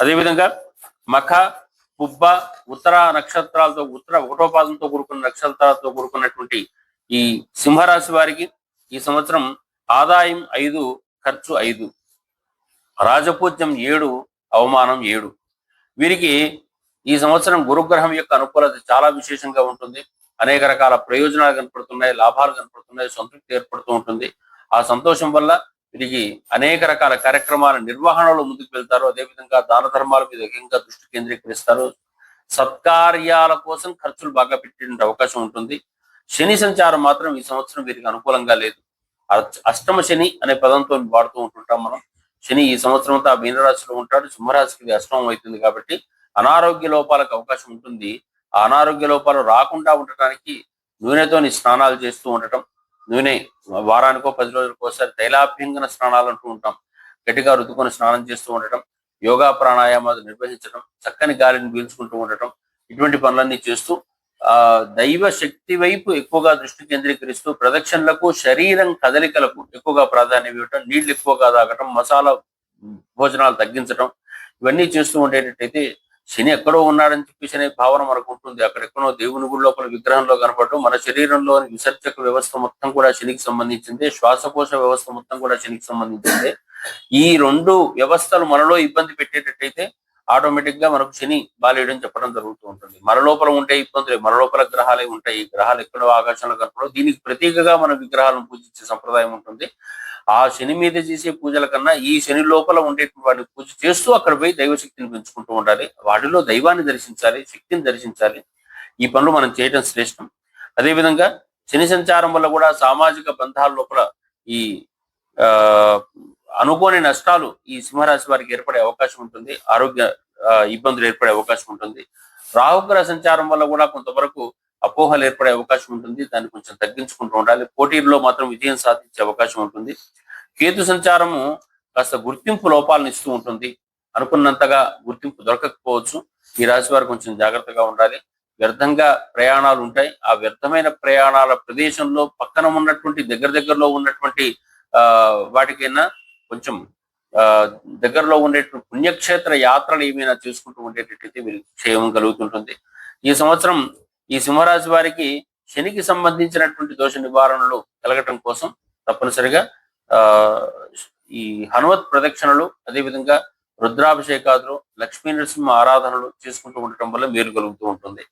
అదేవిధంగా మఖ, పుబ్బ, ఉత్తర నక్షత్రాలతో ఉత్తర ఒకటో పాదంతో కూడుకున్న నక్షత్రాలతో కూడుకున్నటువంటి ఈ సింహరాశి వారికి ఈ సంవత్సరం ఆదాయం 5, ఖర్చు 5, రాజపూజ్యం 7, అవమానం 7. వీరికి ఈ సంవత్సరం గురుగ్రహం యొక్క అనుకూలత చాలా విశేషంగా ఉంటుంది. అనేక రకాల ప్రయోజనాలు కనపడుతున్నాయి, లాభాలు కనపడుతున్నాయి, సంతృప్తి ఏర్పడుతూ ఉంటుంది. ఆ సంతోషం వల్ల వీరికి అనేక రకాల కార్యక్రమాల నిర్వహణలో ముందుకు వెళ్తారు. అదేవిధంగా దాన ధర్మాల మీద అధికంగా దృష్టి కేంద్రీకరిస్తారు. సత్కార్యాల కోసం ఖర్చులు బాగా పెట్టే అవకాశం ఉంటుంది. శని సంచారం మాత్రం ఈ సంవత్సరం వీరికి అనుకూలంగా లేదు. అష్టమ శని అనే పదంతో వాడుతూ ఉంటుంటాం మనం. శని ఈ సంవత్సరం అంతా మీనరాశిలో ఉంటాడు, సింహరాశికి అష్టమం అవుతుంది కాబట్టి అనారోగ్య లోపాలకు అవకాశం ఉంటుంది. ఆ అనారోగ్య లోపాలు రాకుండా ఉండటానికి నూనెతోని స్నానాలు చేస్తూ ఉండటం, నూనె వారానికో 10 రోజులకు ఒకసారి తైలాభ్యంగన స్నానాలు అంటూ ఉంటాం, గట్టిగా రుద్దుకొని స్నానం చేస్తూ ఉండటం, యోగా ప్రాణాయామాలు నిర్వహించడం, చక్కని గాలిని పీల్చుకుంటూ ఉండటం, ఇటువంటి పనులన్నీ చేస్తూ దైవ శక్తి వైపు ఎక్కువగా దృష్టి కేంద్రీకరిస్తూ ప్రదక్షిణలకు, శరీరం కదలికలకు ఎక్కువగా ప్రాధాన్యం ఇవ్వటం, నీళ్లు ఎక్కువగా తాగటం, మసాలా భోజనాలు తగ్గించడం, ఇవన్నీ చేస్తూ ఉండేటట్టయితే శని ఎక్కడో ఉన్నాడని చెప్పేసి అనే భావన మనకు ఉంటుంది. అక్కడెక్కడో దేవుని గుడి లోపల విగ్రహంలో కనపడటం, మన శరీరంలోని విసర్జక వ్యవస్థ మొత్తం కూడా శనికి సంబంధించింది, శ్వాసకోశ వ్యవస్థ మొత్తం కూడా శనికి సంబంధించింది. ఈ 2 వ్యవస్థలు మనలో ఇబ్బంది పెట్టేటట్టయితే ఆటోమేటిక్ గా మనకు శని బాలేయడం చెప్పడం జరుగుతూ ఉంటుంది. మన లోపల ఉంటే ఇబ్బందులు, మన లోపల గ్రహాలే ఉంటాయి, గ్రహాలు ఎక్కడో ఆకాశంలో కనపడవు. దీనికి ప్రతీకగా మన విగ్రహాలను పూజించే సంప్రదాయం ఉంటుంది. ఆ శని మీద చేసే పూజల కన్నా ఈ శని లోపల ఉండేటువంటి వాడిని పూజ చేస్తూ అక్కడ పోయి దైవశక్తిని పెంచుకుంటూ ఉండాలి. వాటిలో దైవాన్ని దర్శించాలి, శక్తిని దర్శించాలి. ఈ పనులు మనం చేయడం శ్రేష్టం. అదేవిధంగా శని సంచారం వల్ల కూడా సామాజిక బంధాల లోపల ఈ అనుకోని నష్టాలు ఈ సింహరాశి వారికి ఏర్పడే అవకాశం ఉంటుంది. ఆరోగ్య ఇబ్బందులు ఏర్పడే అవకాశం ఉంటుంది. రాహుగ్రహ సంచారం వల్ల కూడా కొంతవరకు అపోహలు ఏర్పడే అవకాశం ఉంటుంది. దాన్ని కొంచెం తగ్గించుకుంటూ ఉండాలి. పోటీల్లో మాత్రం విజయం సాధించే అవకాశం ఉంటుంది. కేతు సంచారము కాస్త గుర్తింపు లోపాలను ఇస్తూ ఉంటుంది. అనుకున్నంతగా గుర్తింపు దొరకకపోవచ్చు. ఈ రాశి వారు కొంచెం జాగ్రత్తగా ఉండాలి. వ్యర్థంగా ప్రయాణాలు ఉంటాయి. ఆ వ్యర్థమైన ప్రయాణాల ప్రదేశంలో పక్కన ఉన్నటువంటి దగ్గరలో ఉన్నటువంటి వాటికైనా కొంచెం దగ్గరలో ఉండేటువంటి పుణ్యక్షేత్ర యాత్రలు ఏమైనా చేసుకుంటూ ఉండేటట్టయితే వీరికి క్షేమం కలుగుతుంటుంది. ఈ సంవత్సరం ఈ సింహరాశి వారికి శనికి సంబంధించినటువంటి దోష నివారణలు కలగటం కోసం తప్పనిసరిగా ఈ హనుమత్ ప్రదక్షిణలు, అదేవిధంగా రుద్రాభిషేకాదులు, లక్ష్మీ నరసింహ ఆరాధనలు చేసుకుంటూ ఉండటం వల్ల మేలు కలుగుతూ ఉంటుంది.